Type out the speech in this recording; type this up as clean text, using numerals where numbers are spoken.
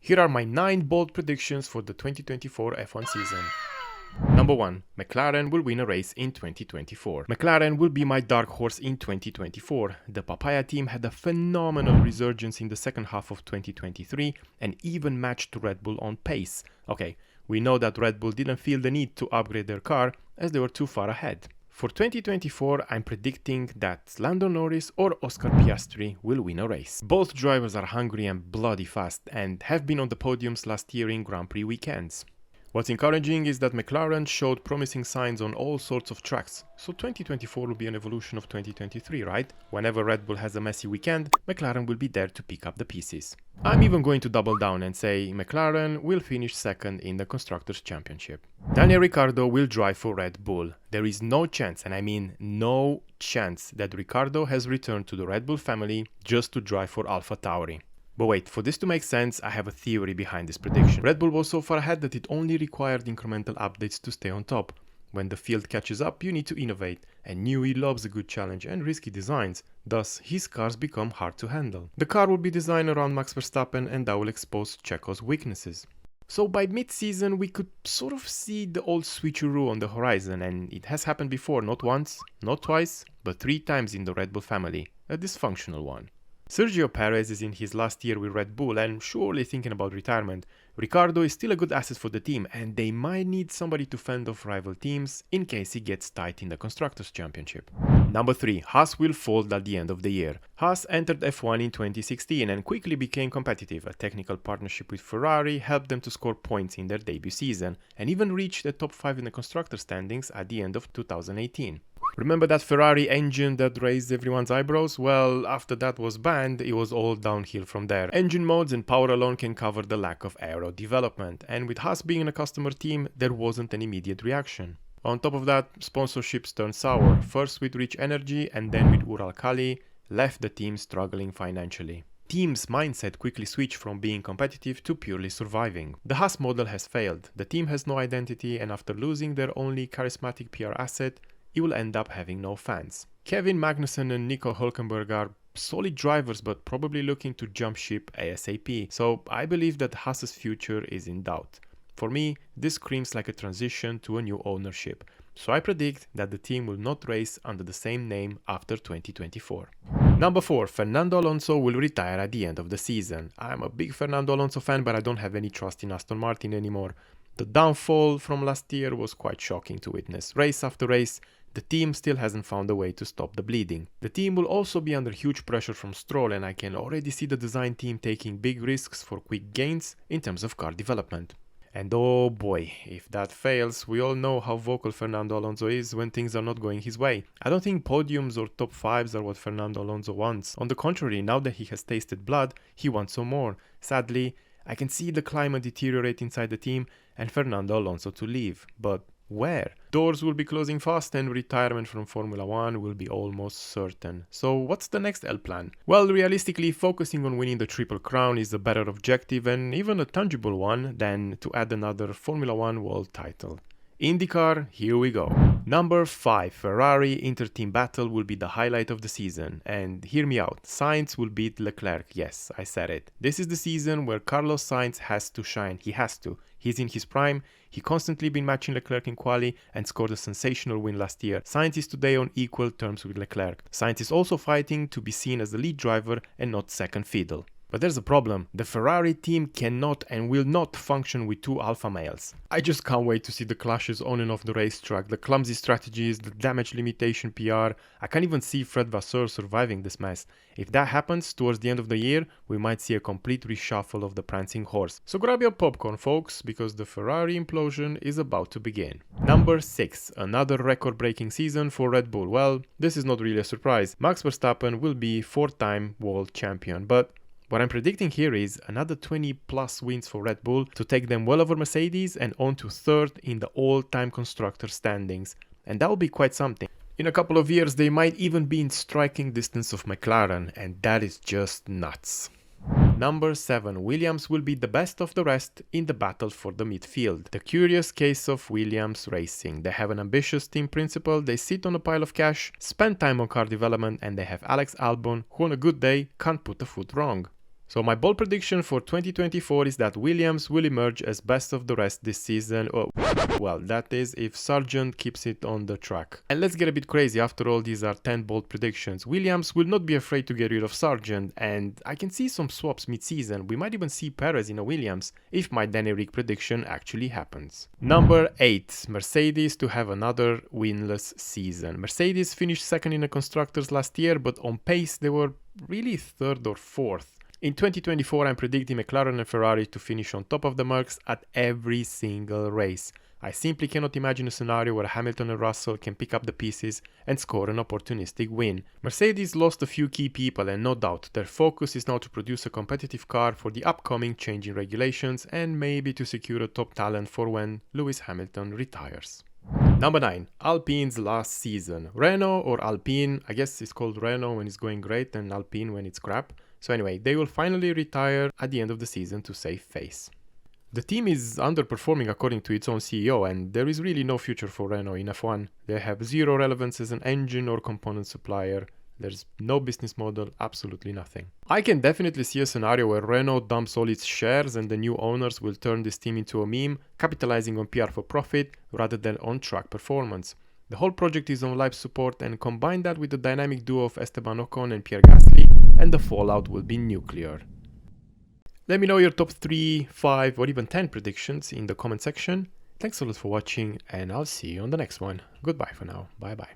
Here are my 9 bold predictions for the 2024 F1 season. Number 1. McLaren will win a race in 2024. McLaren will be my dark horse in 2024. The Papaya team had a phenomenal resurgence in the second half of 2023 and even matched Red Bull on pace. Okay, we know that Red Bull didn't feel the need to upgrade their car as they were too far ahead. For 2024, I'm predicting that Lando Norris or Oscar Piastri will win a race. Both drivers are hungry and bloody fast and have been on the podiums last year in Grand Prix weekends. What's encouraging is that McLaren showed promising signs on all sorts of tracks, so 2024 will be an evolution of 2023, right? Whenever Red Bull has a messy weekend, McLaren will be there to pick up the pieces. I'm even going to double down and say McLaren will finish second in the Constructors' Championship. Daniel Ricciardo will drive for Red Bull. There is no chance, and I mean no chance, that Ricciardo has returned to the Red Bull family just to drive for AlphaTauri. But wait, for this to make sense, I have a theory behind this prediction. Red Bull was so far ahead that it only required incremental updates to stay on top. When the field catches up, you need to innovate, and Newey loves a good challenge and risky designs, thus his cars become hard to handle. The car will be designed around Max Verstappen, and that will expose Checo's weaknesses. So by mid-season, we could sort of see the old switcheroo on the horizon, and it has happened before, not once, not twice, but 3 times in the Red Bull family, a dysfunctional one. Sergio Perez is in his last year with Red Bull and surely thinking about retirement. Ricciardo is still a good asset for the team and they might need somebody to fend off rival teams in case he gets tight in the Constructors' Championship. Number 3. Haas will fold at the end of the year. Haas entered F1 in 2016 and quickly became competitive. A technical partnership with Ferrari helped them to score points in their debut season and even reached the top 5 in the Constructors' standings at the end of 2018. Remember that Ferrari engine that raised everyone's eyebrows? Well, after that was banned, it was all downhill from there. Engine modes and power alone can cover the lack of aero development, and with Haas being a customer team, there wasn't an immediate reaction. On top of that, sponsorships turned sour, first with Rich Energy and then with Uralkali, left the team struggling financially. Team's mindset quickly switched from being competitive to purely surviving. The Haas model has failed, the team has no identity, and after losing their only charismatic PR asset, it will end up having no fans. Kevin Magnussen and Nico Hülkenberg are solid drivers but probably looking to jump ship ASAP, so I believe that Haas's future is in doubt. For me, this screams like a transition to a new ownership, so I predict that the team will not race under the same name after 2024. Number 4. Fernando Alonso will retire at the end of the season. I'm a big Fernando Alonso fan, but I don't have any trust in Aston Martin anymore. The downfall from last year was quite shocking to witness. Race after race, the team still hasn't found a way to stop the bleeding. The team will also be under huge pressure from Stroll, and I can already see the design team taking big risks for quick gains in terms of car development. And oh boy, if that fails, we all know how vocal Fernando Alonso is when things are not going his way. I don't think podiums or top 5s are what Fernando Alonso wants. On the contrary, now that he has tasted blood, he wants some more. Sadly, I can see the climate deteriorate inside the team and Fernando Alonso to leave. But where? Doors will be closing fast and retirement from Formula 1 will be almost certain. So what's the next L plan? Well, realistically, focusing on winning the Triple Crown is a better objective and even a tangible one than to add another Formula 1 world title. IndyCar, here we go. Number 5. Ferrari Inter-team battle will be the highlight of the season. And hear me out, Sainz will beat Leclerc. Yes, I said it. This is the season where Carlos Sainz has to shine. He has to. He's in his prime. He constantly been matching Leclerc in quali and scored a sensational win last year. Sainz is today on equal terms with Leclerc. Sainz is also fighting to be seen as the lead driver and not second fiddle. But there's a problem. The Ferrari team cannot and will not function with 2 alpha males. I just can't wait to see the clashes on and off the racetrack, the clumsy strategies, the damage limitation PR. I can't even see Fred Vasseur surviving this mess. If that happens towards the end of the year, we might see a complete reshuffle of the prancing horse. So grab your popcorn, folks, because the Ferrari implosion is about to begin. Number 6. Another record-breaking season for Red Bull. Well, this is not really a surprise. Max Verstappen will be 4-time world champion, but what I'm predicting here is another 20 plus wins for Red Bull to take them well over Mercedes and on to 3rd in the all-time constructor standings. And that will be quite something. In a couple of years they might even be in striking distance of McLaren, and that is just nuts. Number 7. Williams will be the best of the rest in the battle for the midfield. The curious case of Williams Racing. They have an ambitious team principal, they sit on a pile of cash, spend time on car development, and they have Alex Albon, who on a good day can't put a foot wrong. So my bold prediction for 2024 is that Williams will emerge as best of the rest this season. Oh, well, that is if Sargent keeps it on the track. And let's get a bit crazy, after all these are 10 bold predictions. Williams will not be afraid to get rid of Sargent, and I can see some swaps mid-season. We might even see Perez in a Williams if my Danny Rick prediction actually happens. Number 8. Mercedes to have another winless season. Mercedes finished second in the Constructors last year, but on pace they were really third or fourth. In 2024, I'm predicting McLaren and Ferrari to finish on top of the Mercs at every single race. I simply cannot imagine a scenario where Hamilton and Russell can pick up the pieces and score an opportunistic win. Mercedes lost a few key people, and no doubt their focus is now to produce a competitive car for the upcoming changing regulations and maybe to secure a top talent for when Lewis Hamilton retires. Number 9. Alpine's last season. Renault or Alpine, I guess it's called Renault when it's going great and Alpine when it's crap. So anyway, they will finally retire at the end of the season to save face. The team is underperforming according to its own CEO, and there is really no future for Renault in F1. They have zero relevance as an engine or component supplier. There's no business model, absolutely nothing. I can definitely see a scenario where Renault dumps all its shares and the new owners will turn this team into a meme, capitalizing on PR for profit rather than on-track performance. The whole project is on live support, and combine that with the dynamic duo of Esteban Ocon and Pierre Gasly, and the fallout will be nuclear. Let me know your top 3, 5 or even 10 predictions in the comment section. Thanks a lot for watching, and I'll see you on the next one. Goodbye for now. Bye bye.